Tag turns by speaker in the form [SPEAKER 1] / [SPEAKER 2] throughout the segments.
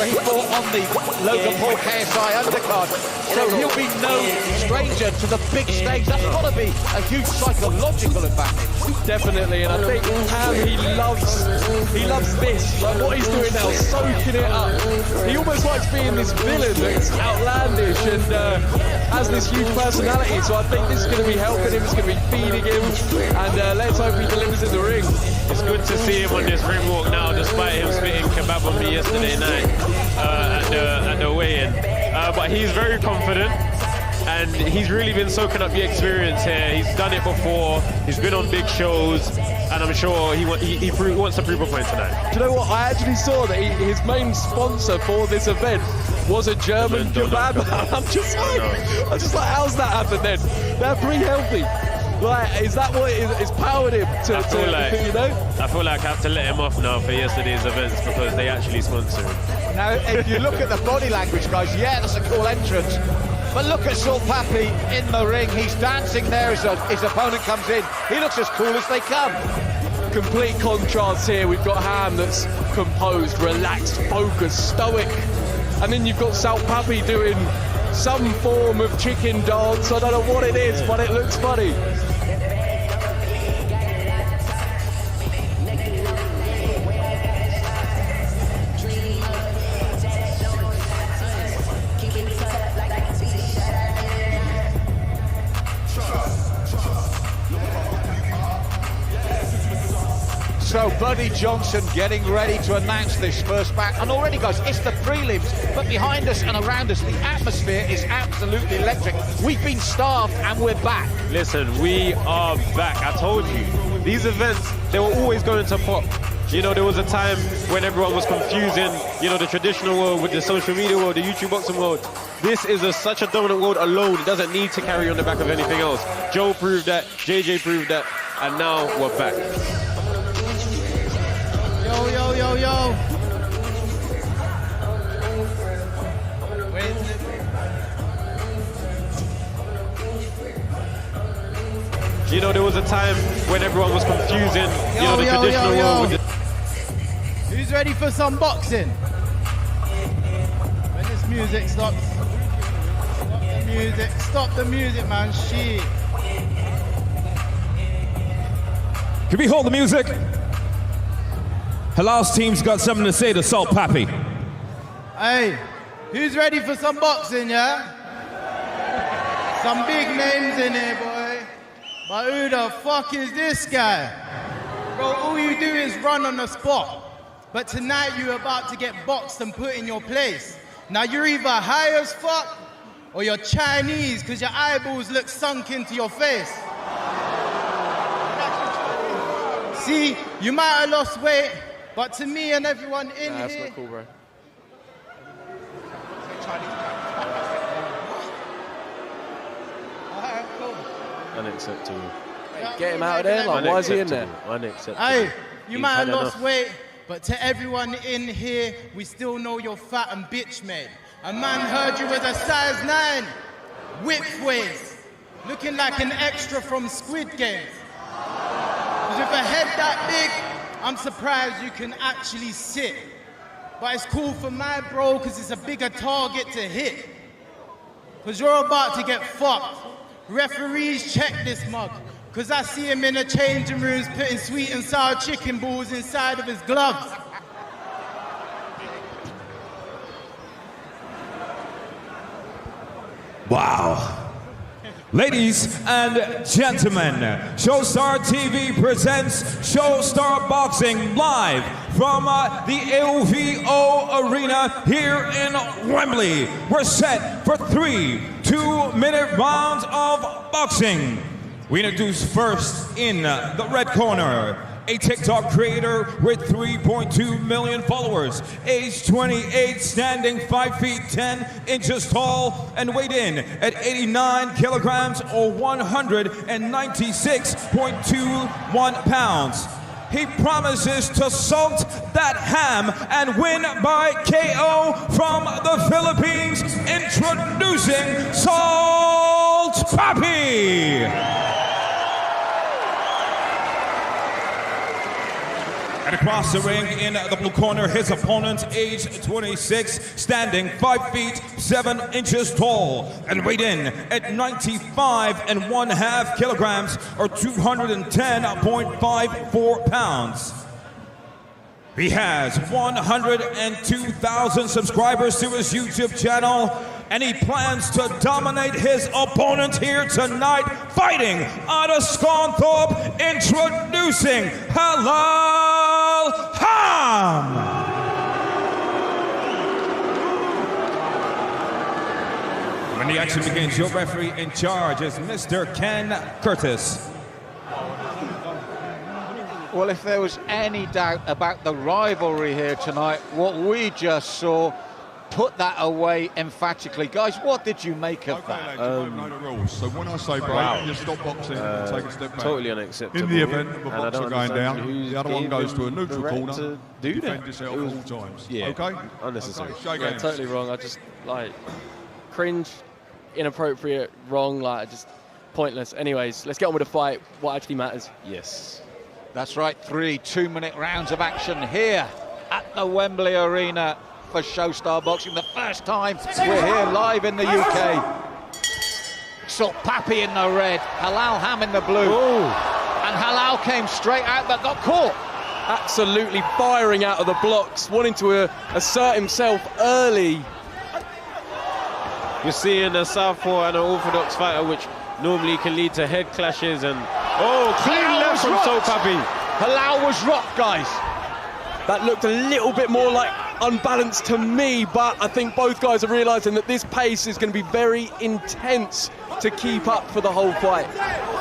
[SPEAKER 1] where he fought on the Logan Paul KSI undercard. So he'll be no stranger to the big stage. That's got to be a huge psychological advantage.
[SPEAKER 2] Definitely, and I think he loves this. Like what he's doing now, soaking it up. He almost likes being this villain that's outlandish and has this huge personality. So I think this is going to be helping him. It's going to be feeding him, and let's hope he delivers in the ring.
[SPEAKER 3] It's good to see him on this ring walk now, despite him spitting kebab on me yesterday night at the weigh-in. But he's very confident, and he's really been soaking up the experience here. He's done it before, he's been on big shows, and I'm sure he wants to prove a point tonight.
[SPEAKER 2] Do you know what? I actually saw that his main sponsor for this event was a German kebab. I'm just like, how's that happened then? They're pretty healthy. Like, is that what is powered him to you know?
[SPEAKER 3] I feel like I have to let him off now for yesterday's events because they actually sponsor him.
[SPEAKER 1] Now, if you look at the body language, guys, yeah, that's a cool entrance. But look at Salt Papi in the ring. He's dancing there as his opponent comes in. He looks as cool as they come.
[SPEAKER 2] Complete contrast here. We've got Ham that's composed, relaxed, focused, stoic. And then you've got Salt Papi doing some form of chicken dance. I don't know what it is, but it looks funny.
[SPEAKER 1] So Buddy Johnson getting ready to announce this first back. And already, guys, it's the prelims. But behind us and around us, the atmosphere is absolutely electric. We've been starved and we're back.
[SPEAKER 3] Listen, we are back. I told you, these events, they were always going to pop. You know, there was a time when everyone was confusing, you know, the traditional world with the social media world, the YouTube boxing world. This is such a dominant world alone. It doesn't need to carry on the back of anything else. Joe proved that, JJ proved that, and now we're back.
[SPEAKER 4] Yo, yo, yo, yo.
[SPEAKER 3] You know, there was a time when everyone was confusing, you know, the traditional world with the...
[SPEAKER 4] Who's ready for some boxing? When this music stops. Stop the music, man. Shit.
[SPEAKER 5] Can we hold the music? Halal's team's got something to say to Salt Papi.
[SPEAKER 4] Hey, who's ready for some boxing, yeah? Some big names in here, boy. But who the fuck is this guy? Bro, all you do is run on the spot. But tonight you're about to get boxed and put in your place. Now you're either high as fuck or you're Chinese because your eyeballs look sunk into your face. See, you might have lost weight, but to me and everyone in here...
[SPEAKER 2] That's not cool, bro.
[SPEAKER 4] Alright, cool.
[SPEAKER 3] Unacceptable.
[SPEAKER 2] Hey, get him out of there, like, why is he in there?
[SPEAKER 3] Unacceptable.
[SPEAKER 4] Hey, you might have
[SPEAKER 3] had
[SPEAKER 4] lost
[SPEAKER 3] enough.
[SPEAKER 4] weight, but to everyone in here, we still know you're fat and bitch made. A man heard you was a size 9, whip waist, looking like an extra from Squid Games. Because with a head that big, I'm surprised you can actually sit. But it's cool for my bro, because it's a bigger target to hit. Because you're about to get fucked. Referees, check this mug. Because I see him in the changing rooms putting sweet and sour chicken balls inside of his gloves.
[SPEAKER 5] Wow. Ladies and gentlemen, Showstar TV presents Showstar Boxing live from the LVO Arena here in Wembley. We're set for 3 2-minute rounds of boxing. We introduce first in the red corner, a TikTok creator with 3.2 million followers, age 28, standing 5 feet 10 inches tall, and weighed in at 89 kilograms or 196.21 pounds. He promises to salt that ham and win by KO from the Philippines. Introducing Salt Papi.
[SPEAKER 6] And
[SPEAKER 5] And across the ring in the blue corner, his opponent, age 26, standing 5 feet 7 inches tall and weighed in at 95.5 kilograms or 210.54 pounds. He has 102,000 subscribers to his YouTube channel, and he plans to dominate his opponent here tonight, fighting out of Scunthorpe, introducing Halal Ham. When the action begins, your referee in charge is Mr. Ken Curtis.
[SPEAKER 1] Well, if there was any doubt about the rivalry here tonight, what we just saw put that away emphatically. Guys, what did you make of that?
[SPEAKER 6] Lads, you know the rules. So when I say break, you stop boxing and take a step back.
[SPEAKER 3] Totally unacceptable.
[SPEAKER 6] In the event of a boxer going down, the other one
[SPEAKER 3] gave
[SPEAKER 6] goes to a
[SPEAKER 3] him
[SPEAKER 6] neutral
[SPEAKER 3] the right
[SPEAKER 6] corner,
[SPEAKER 3] to do
[SPEAKER 6] defend
[SPEAKER 3] that.
[SPEAKER 6] yourself at all times.
[SPEAKER 3] Yeah,
[SPEAKER 6] okay?
[SPEAKER 3] unnecessary.
[SPEAKER 6] Okay, shake
[SPEAKER 7] Yeah,
[SPEAKER 6] hands.
[SPEAKER 7] totally wrong. I just, like, cringe, inappropriate, wrong, like, just pointless. Anyways, let's get on with the fight. What actually matters.
[SPEAKER 3] Yes.
[SPEAKER 1] That's right, 3 2-minute rounds of action here at the Wembley Arena for Showstar Boxing. The first time we're here live in the UK. Salt Papi in the red, Halal Ham in the blue.
[SPEAKER 7] Ooh.
[SPEAKER 1] And Halal came straight out but got caught.
[SPEAKER 7] Absolutely firing out of the blocks, wanting to assert himself early.
[SPEAKER 3] You're seeing a southpaw and an orthodox fighter, which normally can lead to head clashes and clean
[SPEAKER 1] Halal
[SPEAKER 3] left
[SPEAKER 1] was
[SPEAKER 3] from
[SPEAKER 1] rocked.
[SPEAKER 3] Salt Papi.
[SPEAKER 1] Halal was rocked, guys.
[SPEAKER 7] That looked a little bit more like unbalanced to me, but I think both guys are realising that this pace is going to be very intense to keep up for the whole fight.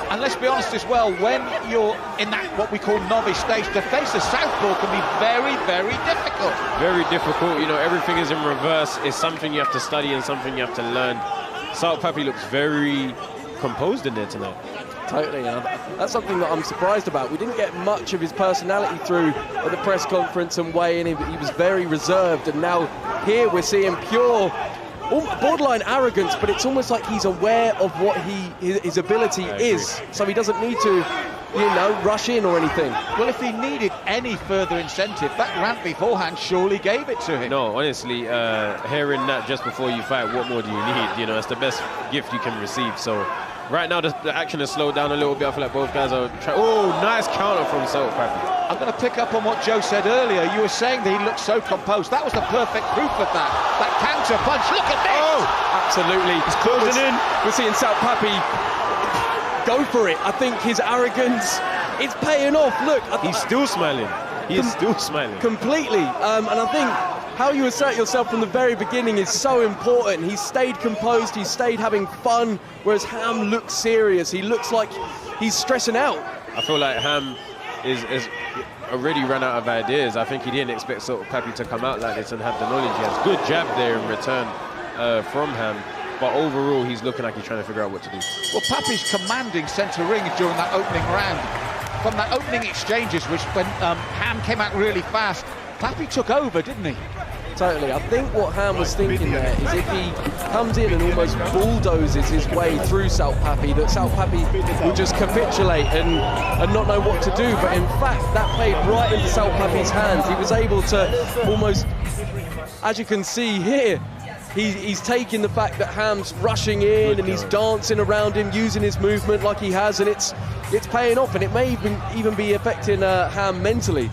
[SPEAKER 1] And let's be honest as well, when you're in that what we call novice stage, to face a southpaw can be very, very difficult.
[SPEAKER 3] Very difficult. You know, everything is in reverse. It's something you have to study and something you have to learn. Salt Papi looks very composed in there tonight.
[SPEAKER 7] Totally, that's something that I'm surprised about. We didn't get much of his personality through at the press conference and weigh-in. He was very reserved, and now here we're seeing pure, borderline arrogance, but it's almost like he's aware of what his ability is, so he doesn't need to, you know, rush in or anything.
[SPEAKER 1] Well, if he needed any further incentive, that rant beforehand surely gave it to him.
[SPEAKER 3] No, honestly, hearing that just before you fight, what more do you need? You know, it's the best gift you can receive. So right now the action has slowed down a little bit. I feel like both guys are trying. Oh, nice counter from Salt Papi.
[SPEAKER 1] I'm going to pick up on what Joe said earlier. You were saying that he looked so composed. That was the perfect proof of that. That counter punch. Look at this!
[SPEAKER 7] Oh, absolutely.
[SPEAKER 3] He's closing in.
[SPEAKER 7] We're seeing Salt Papi go for it. I think his arrogance, it's paying off. Look,
[SPEAKER 3] He's still smiling. He is still smiling.
[SPEAKER 7] Completely. And I think how you assert yourself from the very beginning is so important. He's stayed composed, he's stayed having fun, whereas Ham looks serious. He looks like he's stressing out.
[SPEAKER 3] I feel like Ham is already run out of ideas. I think he didn't expect Salt Papi to come out like this and have the knowledge. He has good jab there in return from Ham. But overall, he's looking like he's trying to figure out what to do.
[SPEAKER 1] Well, Papi's commanding centre ring during that opening round. From that opening exchanges, which when Ham came out really fast, Papi took over, didn't he?
[SPEAKER 7] Totally. I think what Ham was thinking there is if he comes in and almost bulldozes his way through Salt Papi, that Salt Papi will just capitulate and not know what to do. But in fact, that played right into Salt Papi's hands. He was able to almost, as you can see here, he's taking the fact that Ham's rushing in and he's dancing around him, using his movement like he has, and it's paying off, and it may even be affecting Ham mentally.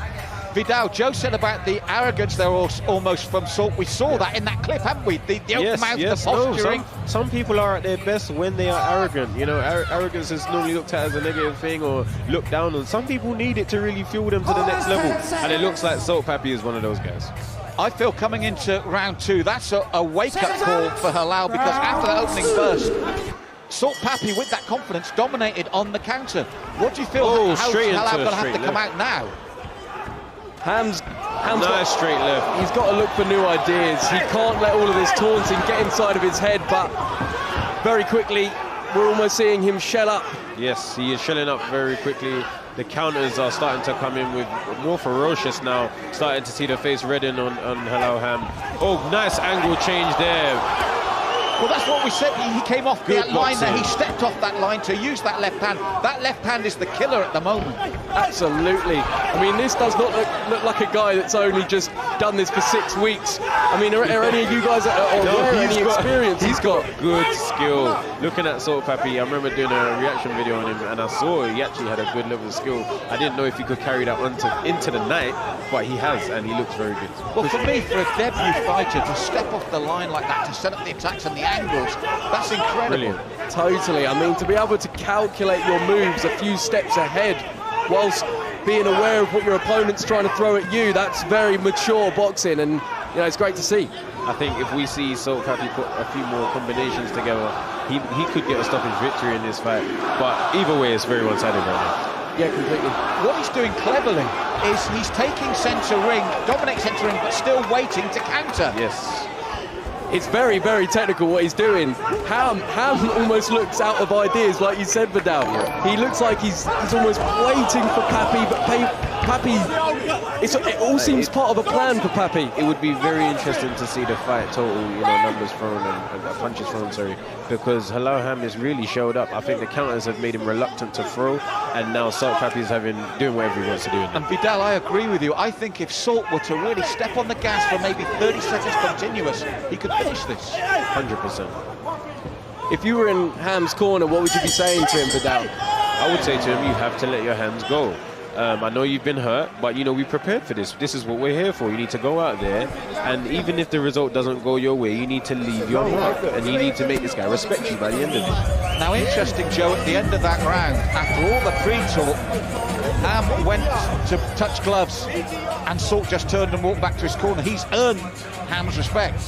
[SPEAKER 1] Vidal, Joe said about the arrogance there almost from Salt. We saw that in that clip, haven't we? The open mouth, the posturing.
[SPEAKER 3] Some people are at their best when they are arrogant. You know, arrogance is normally looked at as a negative thing or looked down on. Some people need it to really fuel them to the next level, and it looks like Salt Papi is one of those guys.
[SPEAKER 1] I feel coming into round 2, that's a wake-up call for Halal, because after that opening burst, Salt Papi, with that confidence, dominated on the counter. What do you feel how Halal going to have to come out now?
[SPEAKER 7] Ham's
[SPEAKER 3] Nice straight left.
[SPEAKER 7] He's got to look for new ideas. He can't let all of this taunting get inside of his head, but very quickly, we're almost seeing him shell up.
[SPEAKER 3] Yes, he is shelling up very quickly. The counters are starting to come in with more ferocious now. Starting to see the face redden on Halal Ham. Oh, nice angle change there.
[SPEAKER 1] Well, that's what we said. He came off
[SPEAKER 3] Good
[SPEAKER 1] that line there.
[SPEAKER 3] boxing.
[SPEAKER 1] He stepped off that line to use that left hand. That left hand is the killer at the moment.
[SPEAKER 7] Absolutely. I mean, this does not look like a guy that's only just done this for 6 weeks. I mean, are any of you guys aware of any experience he's got?
[SPEAKER 3] Good skill. Looking at Salt Pappy, I remember doing a reaction video on him, and I saw he actually had a good level of skill. I didn't know if he could carry that into the night, but he has, and he looks very good.
[SPEAKER 1] Well, for me, for a debut fighter to step off the line like that, to set up the attacks and the angles, that's incredible.
[SPEAKER 3] Brilliant.
[SPEAKER 7] Totally. I mean, to be able to calculate your moves a few steps ahead whilst being aware of what your opponent's trying to throw at you, that's very mature boxing, and you know, it's great to see.
[SPEAKER 3] I think if we see Salt Pappy put a few more combinations together, he could get a stoppage victory in this fight. But either way, it's very one-sided right now.
[SPEAKER 7] Yeah, completely.
[SPEAKER 1] What he's doing cleverly is he's taking centre ring, dominate centre ring, but still waiting to counter.
[SPEAKER 3] Yes.
[SPEAKER 7] It's very, very technical what he's doing. Ham almost looks out of ideas, like you said, Vidal. He looks like he's almost waiting for Pappy, but Pappy, it all seems part of a plan for Pappy.
[SPEAKER 3] It would be very interesting to see the fight total, you know, numbers thrown and punches thrown, sorry, because Halal Ham has really showed up. I think the counters have made him reluctant to throw, and now Salt Pappy's doing whatever he wants to do.
[SPEAKER 1] And Vidal, I agree with you. I think if Salt were to really step on the gas for maybe 30 seconds continuous, he could finish this.
[SPEAKER 3] 100%.
[SPEAKER 7] If you were in Ham's corner, what would you be saying to him, Vidal?
[SPEAKER 3] I would say to him, you have to let your hands go. I know you've been hurt, but you know, we prepared for this. This is what we're here for. You need to go out there, and even if the result doesn't go your way, you need to leave your mark, and you need to make this guy respect you by the end of it.
[SPEAKER 1] Now, interesting, Joe, at the end of that round, after all the pre-talk, Ham went to touch gloves, and Salt just turned and walked back to his corner. He's earned Ham's respect.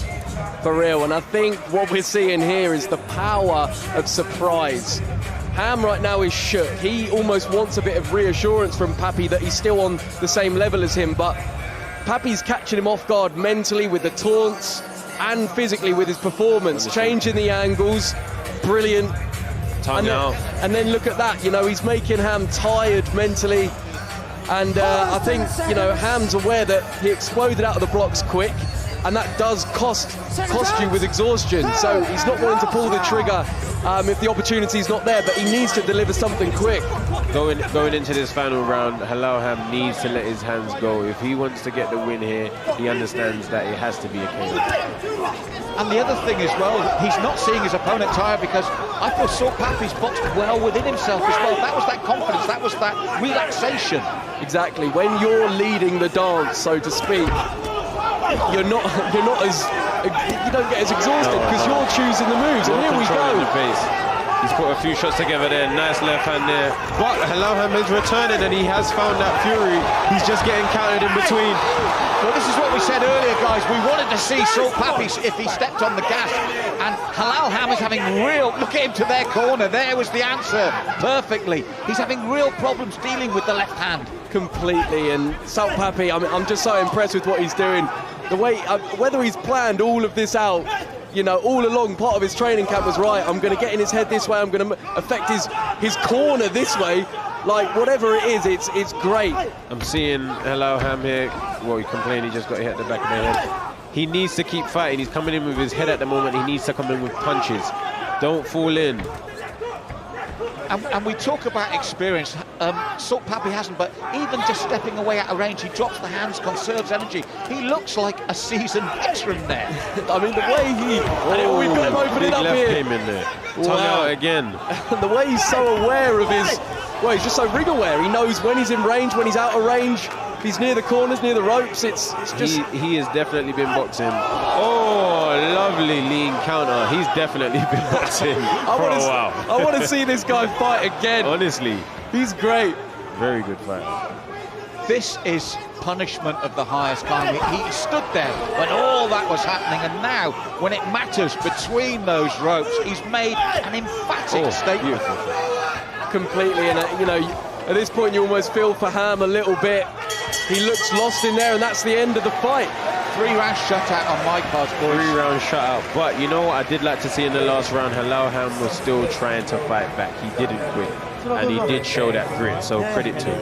[SPEAKER 7] For real, and I think what we're seeing here is the power of surprise. Ham right now is shook. He almost wants a bit of reassurance from Pappy that he's still on the same level as him, but Pappy's catching him off guard mentally with the taunts and physically with his performance, changing the angles, brilliant. And then look at that, you know, he's making Ham tired mentally, and I think, you know, Ham's aware that he exploded out of the blocks quick, and that does cost you with exhaustion, so he's not wanting to pull the trigger if the opportunity's not there, but he needs to deliver something quick.
[SPEAKER 3] Going into this final round, Halal Ham needs to let his hands go. If he wants to get the win here, he understands that it has to be a KO.
[SPEAKER 1] And the other thing as well, he's not seeing his opponent tired, because I thought Salt Pappy's boxed well within himself as well. That was that confidence, that was that relaxation.
[SPEAKER 7] Exactly. When you're leading the dance, so to speak, you don't get as exhausted because you're choosing the moves. And here we go.
[SPEAKER 3] He's put a few shots together there. Nice left hand there. But Halal Ham is returning, and he has found that fury. He's just getting countered in between.
[SPEAKER 1] Well, this is what we said earlier, guys. We wanted to see Salt Pappy if he stepped on the gas. And Halal Ham is having look at him to their corner. There was the answer perfectly. He's having real problems dealing with the left hand.
[SPEAKER 7] Completely. And Salt Pappy, I'm just so impressed with what he's doing. The way, whether he's planned all of this out, you know, all along, part of his training camp was right. I'm going to get in his head this way. I'm going to affect his corner this way. Like, whatever it is, it's great.
[SPEAKER 3] I'm seeing Halal Ham here. Well, he complained he just got hit at the back of the head. He needs to keep fighting. He's coming in with his head at the moment. He needs to come in with punches. Don't fall in.
[SPEAKER 1] And we talk about experience. Salt Pappy hasn't, but even just stepping away out of range, he drops the hands, conserves energy. He looks like a seasoned veteran there.
[SPEAKER 7] I mean, the way we've got him opening up here.
[SPEAKER 3] Came in there. Tongue out again.
[SPEAKER 7] The way he's so aware of his, well, he's just so ring aware. He knows when he's in range, when he's out of range. If he's near the corners, near the ropes, it's just...
[SPEAKER 3] He has definitely been boxing. Oh, lovely lean counter. He's definitely been boxing for a while.
[SPEAKER 7] I want to see this guy fight again.
[SPEAKER 3] Honestly.
[SPEAKER 7] He's great.
[SPEAKER 3] Very good fight.
[SPEAKER 1] This is punishment of the highest kind. He stood there when all that was happening, and now, when it matters between those ropes, he's made an emphatic statement.
[SPEAKER 3] Beautiful.
[SPEAKER 7] Completely, and you know, at this point you almost feel for Ham a little bit. He looks lost in there, and that's the end of the fight.
[SPEAKER 1] 3-round shutout on my cards, boys.
[SPEAKER 3] 3-round shutout. But you know what I did like to see in the last round? Halal Ham was still trying to fight back. He didn't quit, and he did show that grit, so credit to him.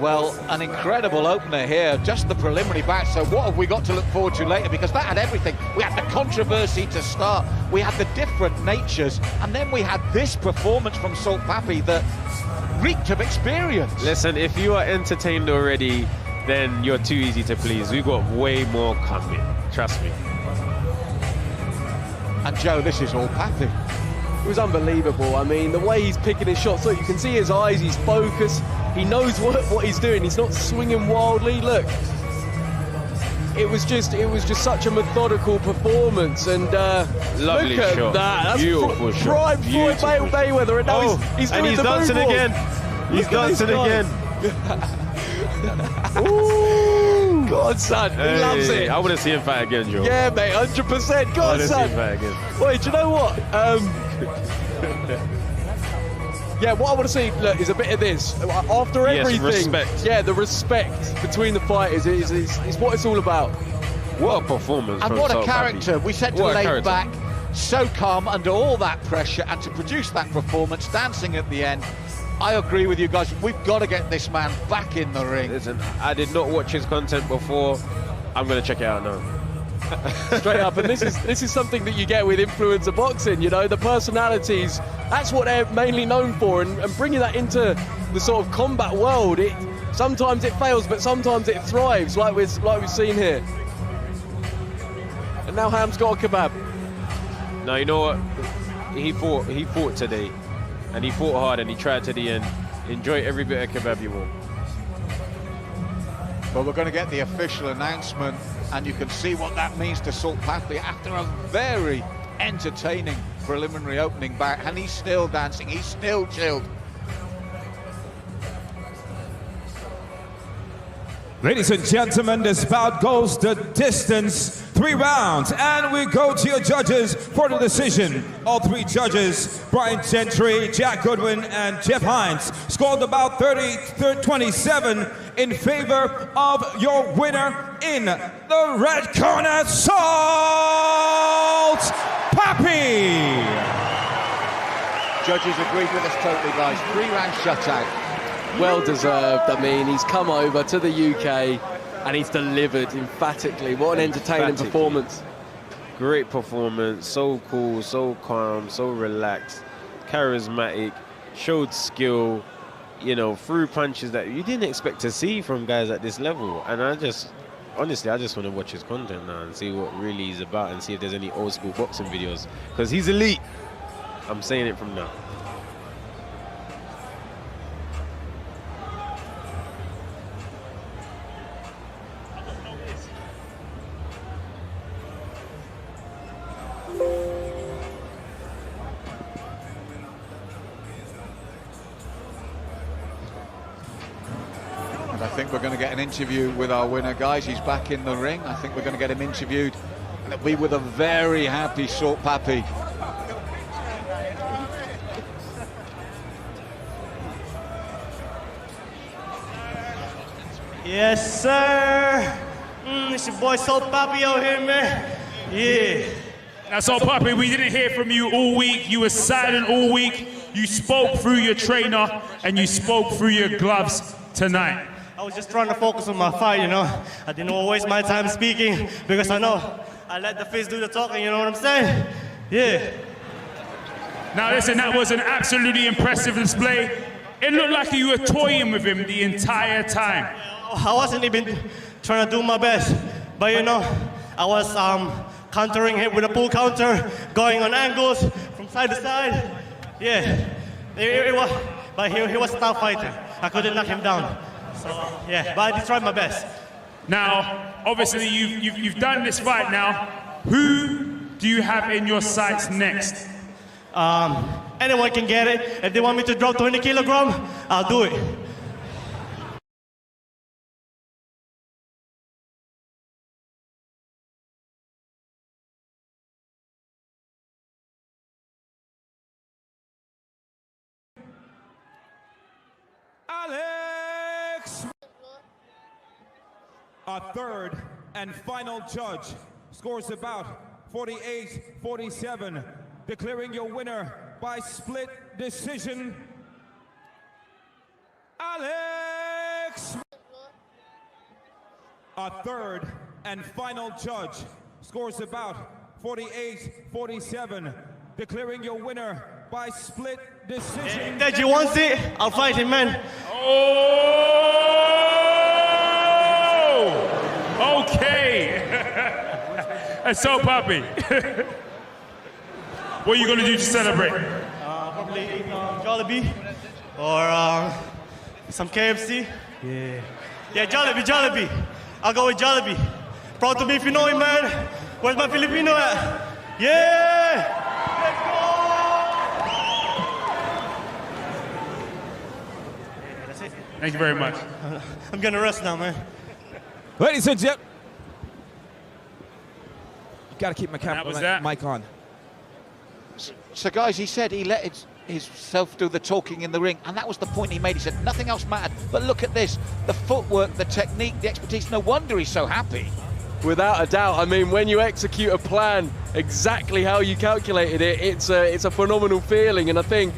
[SPEAKER 1] Well, an incredible opener here, just the preliminary batch. So what have we got to look forward to later? Because that had everything. We had the controversy to start, we had the different natures, and then we had this performance from Salt Papi that reeked of experience.
[SPEAKER 3] Listen, if you are entertained already, then you're too easy to please. We've got way more coming, trust me.
[SPEAKER 1] And Joe, this is all Papi.
[SPEAKER 7] It was unbelievable. I mean, the way he's picking his shots, look, you can see his eyes, he's focused, he knows what he's doing, he's not swinging wildly. Look, it was just such a methodical performance, and
[SPEAKER 3] lovely
[SPEAKER 7] look at
[SPEAKER 3] shot.
[SPEAKER 7] that. That's
[SPEAKER 3] beautiful shot.
[SPEAKER 7] Prime Floyd Mayweather, and now he's doing the
[SPEAKER 3] dancing
[SPEAKER 7] moonwalk.
[SPEAKER 3] again. He's dancing again.
[SPEAKER 7] Ooh, God, son, he loves it.
[SPEAKER 3] I want to see him fight again, Joe.
[SPEAKER 7] Yeah, mate, 100%. God,
[SPEAKER 3] I want to see
[SPEAKER 7] son.
[SPEAKER 3] him fight again.
[SPEAKER 7] Wait, do you know what? Yeah, what I want to see, look, is a bit of this. After everything,
[SPEAKER 3] respect.
[SPEAKER 7] Yeah, the respect between the fighters is what it's all about.
[SPEAKER 3] What a performance.
[SPEAKER 1] And
[SPEAKER 3] from
[SPEAKER 1] what a
[SPEAKER 3] Salt
[SPEAKER 1] character.
[SPEAKER 3] Papi.
[SPEAKER 1] We said to
[SPEAKER 3] What a
[SPEAKER 1] lay
[SPEAKER 3] character.
[SPEAKER 1] back, so calm under all that pressure, and to produce that performance, dancing at the end. I agree with you guys. We've got to get this man back in the ring.
[SPEAKER 3] Listen, I did not watch his content before. I'm going to check it out now.
[SPEAKER 7] Straight up, and this is something that you get with influencer boxing, you know, the personalities, that's what they're mainly known for, and bringing that into the sort of combat world, sometimes it fails, but sometimes it thrives, like we've seen here. And now Ham's got a kebab.
[SPEAKER 3] Now, you know what? He fought today, and he fought hard, and he tried to the end. Enjoy every bit of kebab you want.
[SPEAKER 1] Well, we're going to get the official announcement, and you can see what that means to Salt Papi after a very entertaining preliminary opening back, and he's still dancing, he's still chilled.
[SPEAKER 5] Ladies and gentlemen, this bout goes the distance, 3 rounds, and we go to your judges for the decision. All 3 judges, Brian Gentry, Jack Goodwin, and Jeff Hines, scored about 27 in favor of your winner in the red corner, Salt Papi.
[SPEAKER 1] Judges agreed with us totally, guys. 3-round shutout.
[SPEAKER 7] Well deserved. I mean, he's come over to the UK and he's delivered emphatically. What an entertaining performance.
[SPEAKER 3] Great performance, so cool, so calm, so relaxed, charismatic, showed skill, you know, threw punches that you didn't expect to see from guys at this level. And honestly, I just want to watch his content now and see what really he's about, and see if there's any old school boxing videos, because he's elite. I'm saying it from now.
[SPEAKER 1] I think we're going to get an interview with our winner, guys. He's back in the ring. I think we're going to get him interviewed, and it'll be with a very happy Salt Papi.
[SPEAKER 8] Yes, sir. It's your boy Salt Papi out here, man. Yeah.
[SPEAKER 9] Now, Salt Papi, we didn't hear from you all week. You were silent all week. You spoke through your trainer, and you spoke through your gloves tonight.
[SPEAKER 8] I was just trying to focus on my fight, you know. I didn't want to waste my time speaking because I know I let the FaZe do the talking, you know what I'm saying? Yeah.
[SPEAKER 9] Now, listen, that was an absolutely impressive display. It looked like you were toying with him the entire time.
[SPEAKER 8] I wasn't even trying to do my best, but you know, I was countering him with a pull counter, going on angles from side to side. Yeah, it was, but he was a tough fighter. I couldn't knock him down. So yeah, but I did try my best.
[SPEAKER 9] Now, obviously, you've done this fight now. Who do you have in your sights next?
[SPEAKER 8] Anyone can get it. If they want me to drop 20 kilograms, I'll do it.
[SPEAKER 5] Alex! Our third and final judge scores about 48-47, declaring your winner by split decision, Alex Alex. Our third and final judge scores about 48-47, declaring your winner by split decision.
[SPEAKER 8] Deji wants it, I'll fight him, man.
[SPEAKER 9] Oh! Okay. That's so Papi. What are you gonna do to celebrate?
[SPEAKER 8] Probably eat Jollibee or some KFC. Yeah, Jollibee. I'll go with Jollibee. Proud to be Pinoy, man. Where's my Filipino at? Yeah! Let's go! Yeah, that's it.
[SPEAKER 9] Thank you very much.
[SPEAKER 8] I'm gonna rest now, man.
[SPEAKER 5] Ladies and gentlemen, gotta keep my camera mic on.
[SPEAKER 1] So guys, he said he let himself do the talking in the ring, and that was the point he made. He said nothing else mattered, but look at this, the footwork, the technique, the expertise. No wonder he's so happy.
[SPEAKER 7] Without a doubt. I mean, when you execute a plan exactly how you calculated it, it's a phenomenal feeling. And I think,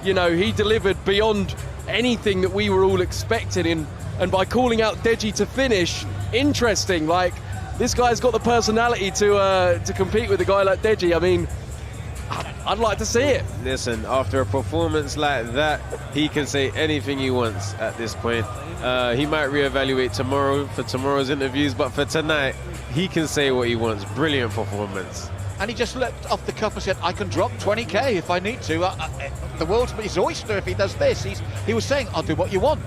[SPEAKER 7] you know, he delivered beyond anything that we were all expecting. And by calling out Deji to finish, interesting. Like, this guy's got the personality to compete with a guy like Deji. I mean, I'd like to see it.
[SPEAKER 3] Listen, after a performance like that, he can say anything he wants at this point. He might reevaluate tomorrow for tomorrow's interviews, but for tonight, he can say what he wants. Brilliant performance.
[SPEAKER 1] And he just leapt off the cuff and said, I can drop 20K if I need to. The world's his oyster if he does this. He was saying, I'll do what you want.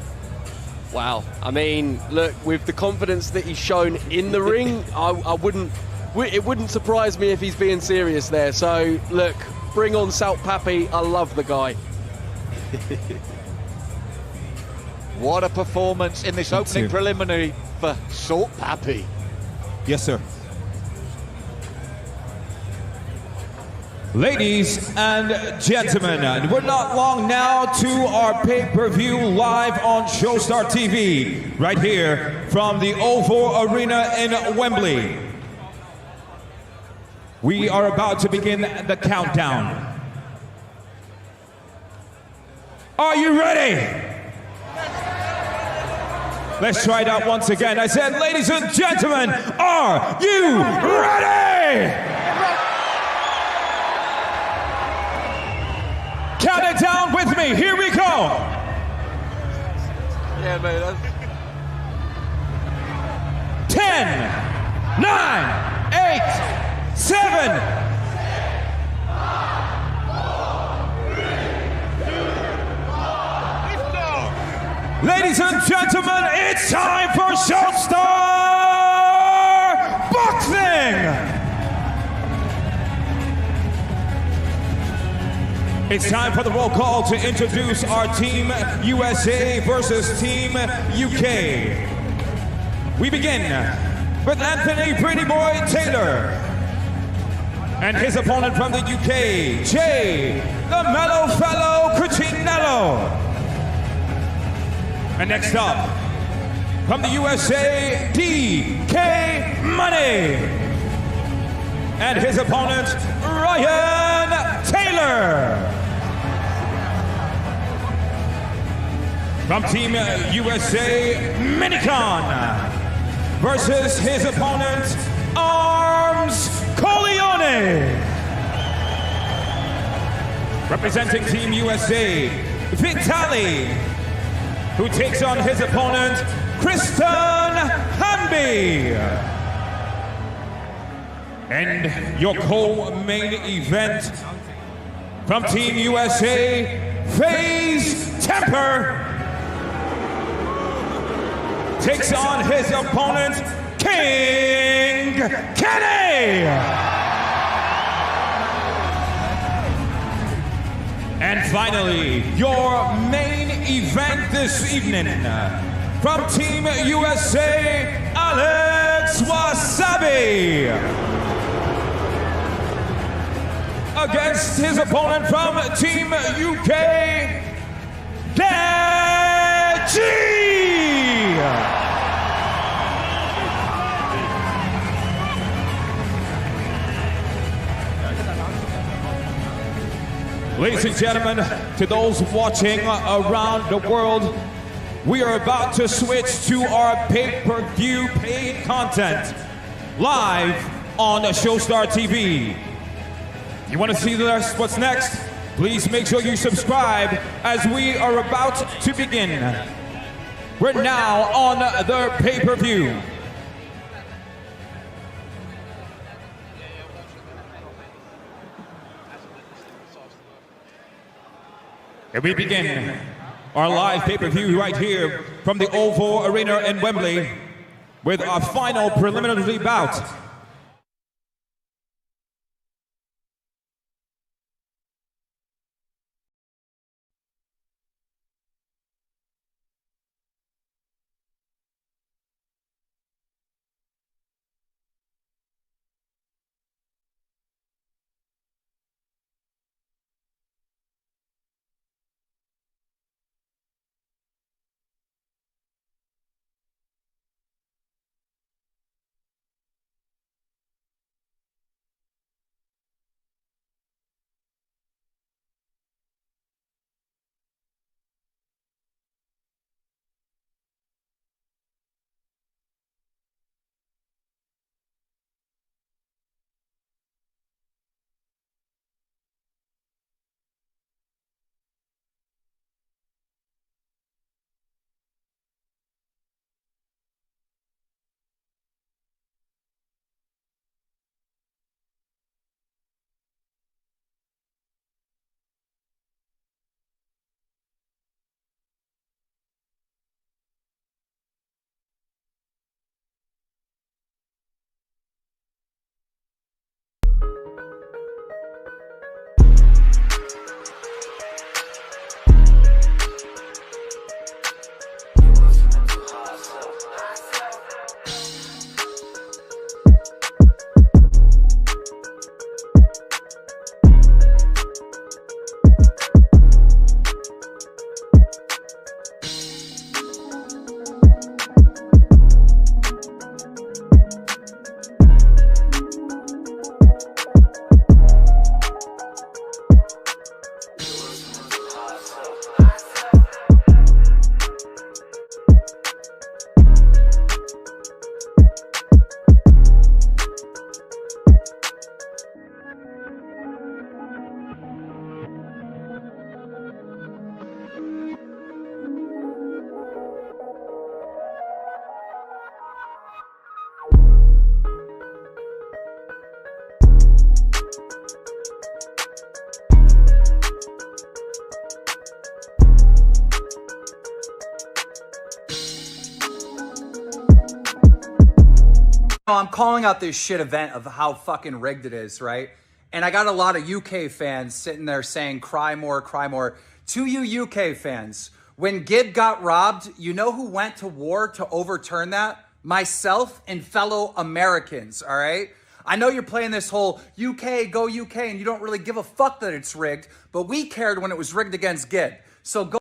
[SPEAKER 7] Wow. I mean, look, with the confidence that he's shown in the ring, it wouldn't surprise me if he's being serious there. So, look, bring on Salt Papi. I love the guy.
[SPEAKER 1] What a performance in this opening preliminary for Salt Papi.
[SPEAKER 5] Yes, sir. Ladies and gentlemen, we're not long now to our pay-per-view live on Showstar TV, right here from the O4 Arena in Wembley. We are about to begin the countdown. Are you ready? Let's try it out once again. I said, ladies and gentlemen, are you ready? Count it down with me. Here we go.
[SPEAKER 7] Yeah, man.
[SPEAKER 5] 10, 9, 8, 7. Ladies and gentlemen, it's time for Showstar Boxing! It's time for the roll call to introduce our Team USA versus Team UK. We begin with Anthony Pretty Boy Taylor and his opponent from the UK, Jay the Mellow Fellow Cucinello. And next up, from the USA, DK Money. And his opponent, Ryan Taylor. From Team USA, Minicon. Versus his opponent, Arms Corleone. Representing Team USA, Vitaly, who takes on his opponent, Kristen Hanby. And your co-main event from Team USA, FaZe Temperrr, takes on his opponent, Cain. And finally, your main event this evening, from Team USA, Alex Wassabi, against his opponent from Team UK, Deji. Ladies and gentlemen, to those watching around the world, we are about to switch to our pay-per-view paid content live on Showstar TV. You want to see what's next? Please make sure you subscribe as we are about to begin. We're now on the pay-per-view. And we begin our live pay-per-view right here from the Oval Arena in Wembley with our final preliminary bout.
[SPEAKER 10] I'm calling out this shit event of how fucking rigged it is, right? And I got a lot of UK fans sitting there saying, cry more, cry more. To you UK fans, when Gid got robbed, you know who went to war to overturn that? Myself and fellow Americans, all right? I know you're playing this whole UK, go UK, and you don't really give a fuck that it's rigged, but we cared when it was rigged against Gid. So go.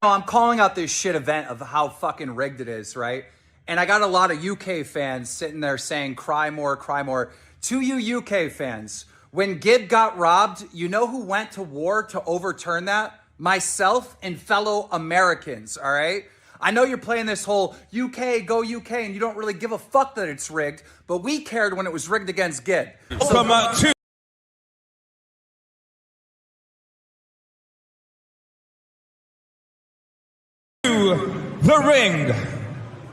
[SPEAKER 10] I'm calling out this shit event of how fucking rigged it is, right? And I got a lot of UK fans sitting there saying, cry more, cry more. To you UK fans, when Gib got robbed, you know who went to war to overturn that? Myself and fellow Americans, all right? I know you're playing this whole UK, go UK, and you don't really give a fuck that it's rigged, but we cared when it was rigged against Gib.
[SPEAKER 5] From to the ring.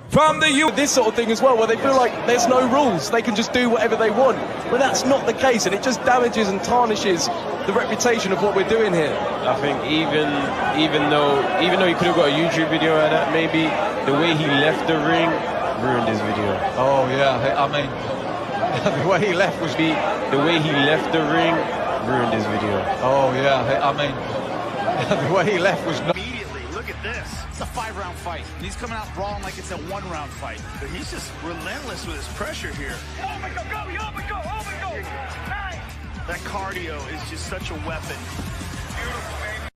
[SPEAKER 5] From the
[SPEAKER 7] this sort of thing as well, where they feel like there's no rules, they can just do whatever they want. But that's not the case, and it just damages and tarnishes the reputation of what we're doing here.
[SPEAKER 3] I think even though he could have got a YouTube video out of that, maybe the way he left the ring ruined his video.
[SPEAKER 1] Oh yeah, I mean, the way he left was
[SPEAKER 3] the way he left the ring ruined his video.
[SPEAKER 1] Oh yeah, I mean, the way he left was not.
[SPEAKER 11] Immediately, look at this. It's a 5-round fight. And he's coming out brawling like it's a 1-round fight. But he's just relentless with his pressure here. Oh my God, go, oh my God, oh my God. Nice. That cardio is just such a weapon. Beautiful, baby.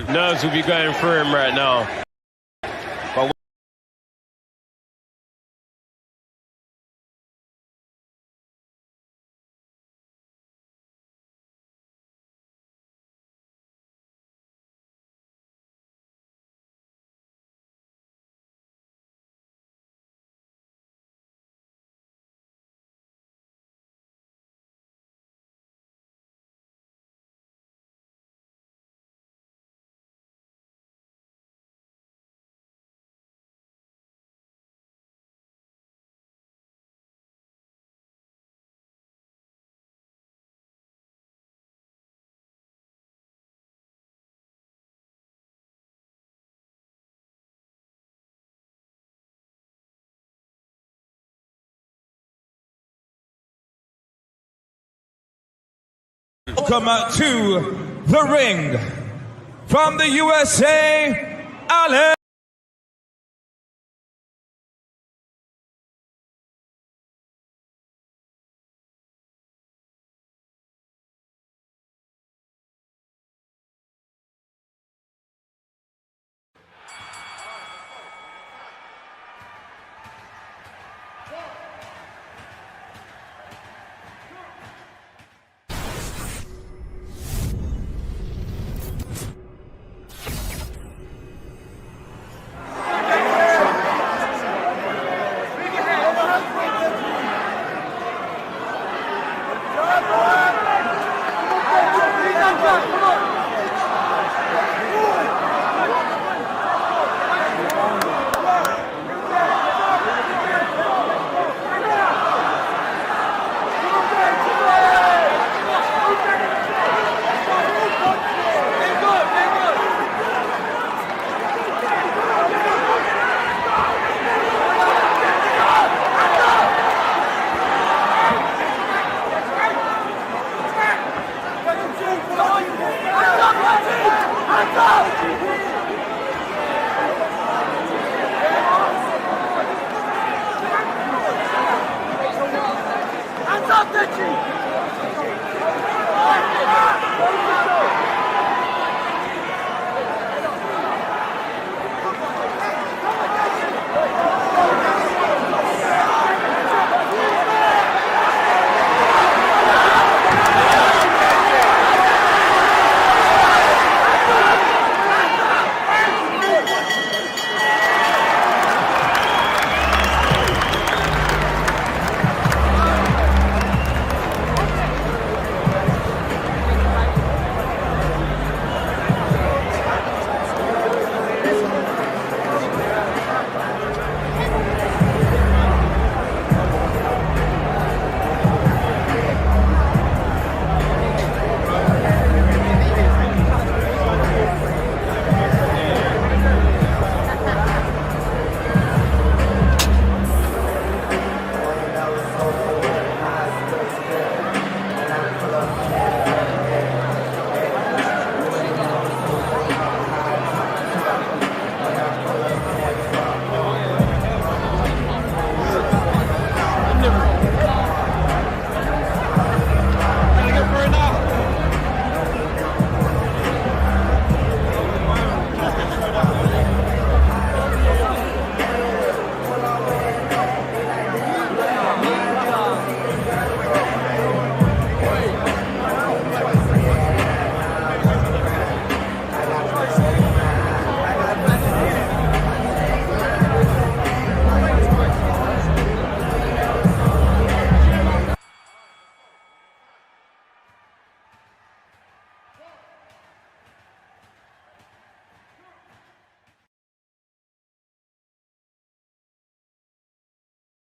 [SPEAKER 3] Nerves will be going through him right now. But
[SPEAKER 5] welcome to the ring. From the USA, Alex.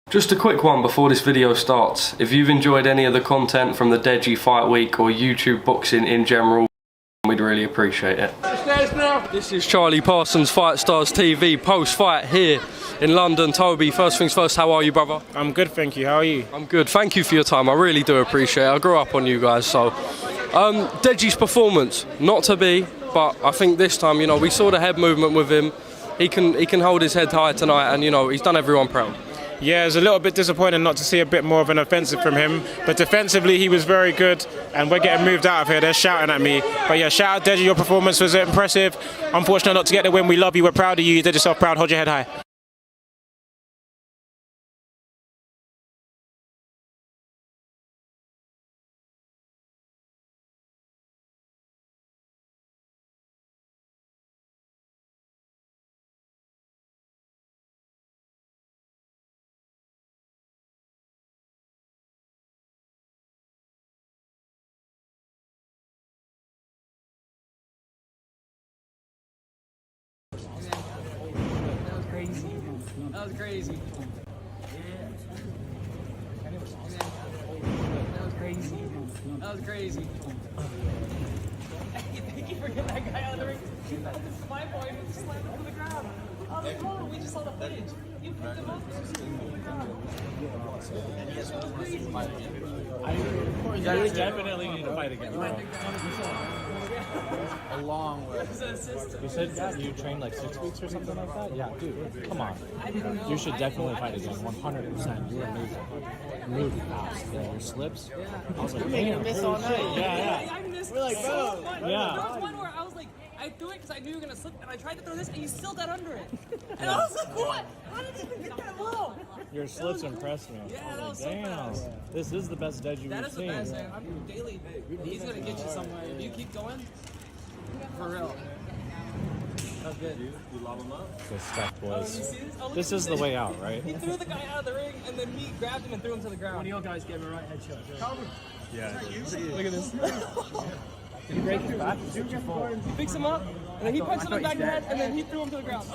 [SPEAKER 7] Just a quick one before this video starts. If you've enjoyed any of the content from the Deji Fight Week or YouTube boxing in general, we'd really appreciate it. This is Charlie Parsons, Fight Stars TV, post-fight here in London. Toby, first things first, how are you, brother?
[SPEAKER 12] I'm good, thank you. How are you?
[SPEAKER 7] I'm good. Thank you for your time. I really do appreciate it. I grew up on you guys, so. Deji's performance, not to be, but I think this time, you know, we saw the head movement with him. He can hold his head high tonight, and, you know, he's done everyone proud.
[SPEAKER 12] Yeah, it was a little bit disappointing not to see a bit more of an offensive from him, but defensively he was very good, and we're getting moved out of here. They're shouting at me. But yeah, shout out Deji, your performance was impressive. Unfortunate not to get the win. We love you, we're proud of you. You did yourself proud. Hold your head high.
[SPEAKER 13] That was crazy. That was crazy. That was crazy. Thank you for getting that guy out of the ring. My boy slammed him to the ground. I was like, oh, we just saw the footage. You picked him up.
[SPEAKER 14] You definitely need to fight again.
[SPEAKER 13] A long way.
[SPEAKER 14] You said you trained like 6 weeks or something like that? Yeah, dude, come on. You should definitely fight again, 100%. You were amazing. You moved fast. Yeah, your slips. I was like,
[SPEAKER 13] you made him miss all night.
[SPEAKER 14] Yeah.
[SPEAKER 13] I missed
[SPEAKER 14] We're like,
[SPEAKER 13] so
[SPEAKER 14] bro.
[SPEAKER 13] much.
[SPEAKER 14] Yeah.
[SPEAKER 13] There was one where I was like, I threw it because I knew you were going to slip, and I tried to throw this, and you still got under it. And I was like, what? How did you even get that low?
[SPEAKER 14] Your slips impressed me.
[SPEAKER 13] Yeah, that was so
[SPEAKER 14] damn.
[SPEAKER 13] fast.
[SPEAKER 14] This is the best Deji
[SPEAKER 13] That
[SPEAKER 14] we've
[SPEAKER 13] is the
[SPEAKER 14] seen.
[SPEAKER 13] best, man. I'm daily. He's going to get you somewhere. If you keep going, for real. That was good.
[SPEAKER 14] You love him up? Good stuff, boys.
[SPEAKER 13] Oh,
[SPEAKER 14] This is the way out, right?
[SPEAKER 13] He threw the guy out of the ring, and then me grabbed him and threw him to the ground.
[SPEAKER 14] One of you guys gave him a right headshot. Yeah.
[SPEAKER 13] Look at this.
[SPEAKER 14] Did he break his back?
[SPEAKER 13] He picks him up, and then he punched him in the back of the head, and then he threw him to the ground.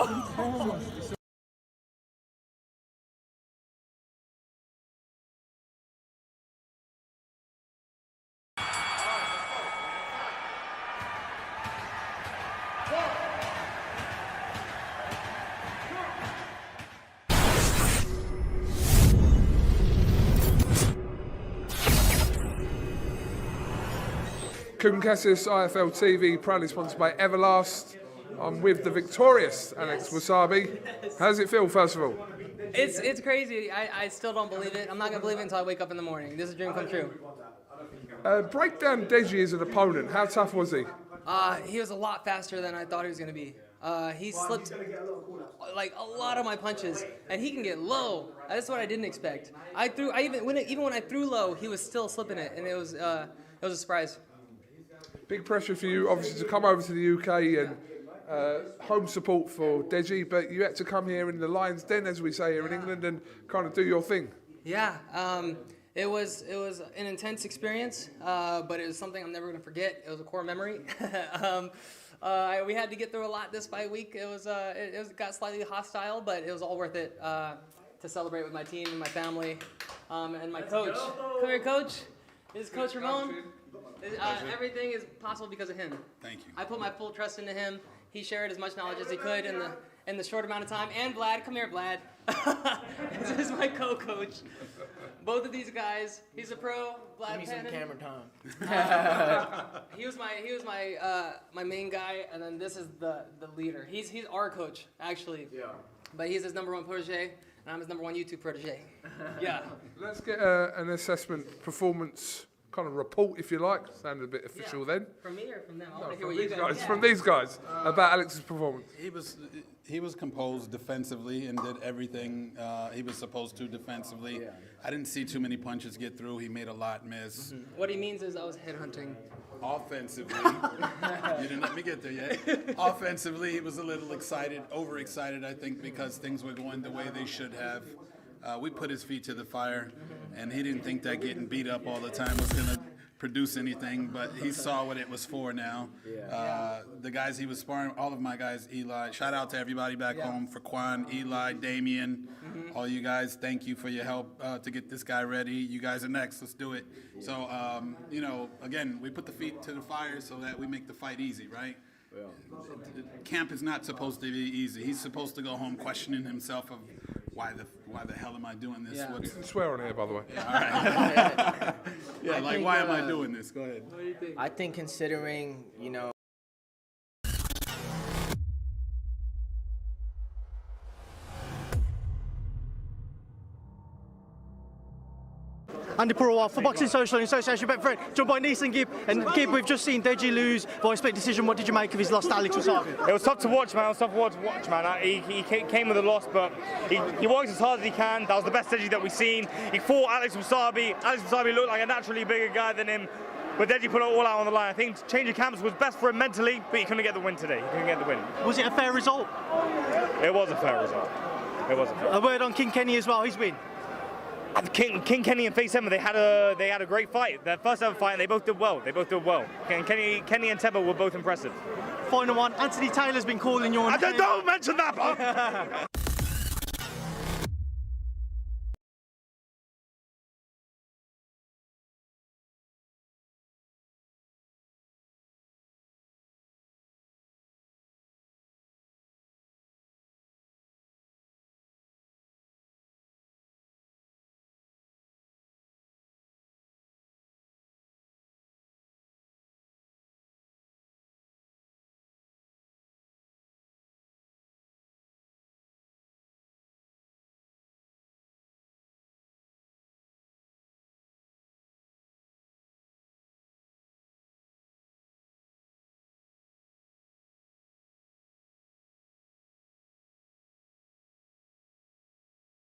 [SPEAKER 15] Cassis IFL TV, proudly sponsored by Everlast. I'm with the victorious Alex Wassabi. How does it feel, first of all?
[SPEAKER 16] It's crazy. I still don't believe it. I'm not gonna believe it until I wake up in the morning. This is a dream come true.
[SPEAKER 15] Break down Deji as an opponent. How tough was he?
[SPEAKER 16] He was a lot faster than I thought he was gonna be. He slipped like a lot of my punches, and he can get low. That's what I didn't expect. Even when I threw low, he was still slipping it, and it was a surprise.
[SPEAKER 15] Big pressure for you, obviously, to come over to the UK and home support for Deji, but you had to come here in the Lion's Den, as we say here in England, and kind of do your thing.
[SPEAKER 16] Yeah, it was an intense experience, but it was something I'm never gonna forget. It was a core memory. We had to get through a lot this fight week. It got slightly hostile, but it was all worth it to celebrate with my team and my family and my coach. Come here, coach. This is Coach Ramon. Everything is possible because of him.
[SPEAKER 17] Thank you.
[SPEAKER 16] I put my full trust into him. He shared as much knowledge as he could in the short amount of time. And Vlad, come here, Vlad. This is my co-coach. Both of these guys. He's a pro. Vlad.
[SPEAKER 13] Give me some camera time.
[SPEAKER 16] He was my main guy, and then this is the leader. He's our coach actually. Yeah. But he's his #1 protege, and I'm his #1 YouTube protege. Yeah.
[SPEAKER 15] Let's get an assessment performance kind of report, if you like. Sounded a bit official then.
[SPEAKER 16] From me or from them? I
[SPEAKER 15] No,
[SPEAKER 16] want to hear
[SPEAKER 15] from
[SPEAKER 16] what you
[SPEAKER 15] these
[SPEAKER 16] guys.
[SPEAKER 15] guys. From these guys about Alex's performance.
[SPEAKER 17] He was composed defensively and did everything he was supposed to defensively. Yeah. I didn't see too many punches get through. He made a lot miss.
[SPEAKER 16] Mm-hmm. What he means is I was headhunting.
[SPEAKER 17] Offensively, you didn't let me get there yet. Offensively, he was a little excited, overexcited, I think, because things were going the way they should have. We put his feet to the fire, and he didn't think that getting beat up all the time was going to produce anything, but he saw what it was for now. The guys he was sparring, all of my guys, Eli, shout out to everybody back home, for Quan, Eli, Damien, all you guys, thank you for your help to get this guy ready. You guys are next, let's do it. So, you know, again, we put the feet to the fire so that we make the fight easy, right? Camp is not supposed to be easy. He's supposed to go home questioning himself of why the hell am I doing this?
[SPEAKER 15] You can swear on here, by the way.
[SPEAKER 17] All right. Yeah, like why am I doing this? Go ahead.
[SPEAKER 18] What do you think? I think considering, you know,
[SPEAKER 8] Andy Purrawal for Boxing Social in association with Betfred, joined by Neeson Gibb. And Gibb, we've just seen Deji lose by a split decision. What did you make of his loss to Alex Wassabi?
[SPEAKER 19] It was tough to watch, man. It was tough to watch, man. He came with a loss, but he works as hard as he can. That was the best Deji that we've seen. He fought Alex Wassabi. Alex Wassabi looked like a naturally bigger guy than him. But Deji put it all out on the line. I think changing camps was best for him mentally, but he couldn't get the win today. He couldn't get the win.
[SPEAKER 8] Was it a fair result?
[SPEAKER 19] It was a fair result. It was a fair result.
[SPEAKER 8] A word on King Kenny as well, his win.
[SPEAKER 19] King Kenny and FaZe they had a great fight. Their first ever fight, and they both did well. And Kenny and Temperrr were both impressive.
[SPEAKER 8] Final one, Anthony Taylor's been calling you on.
[SPEAKER 19] Don't mention that, bro.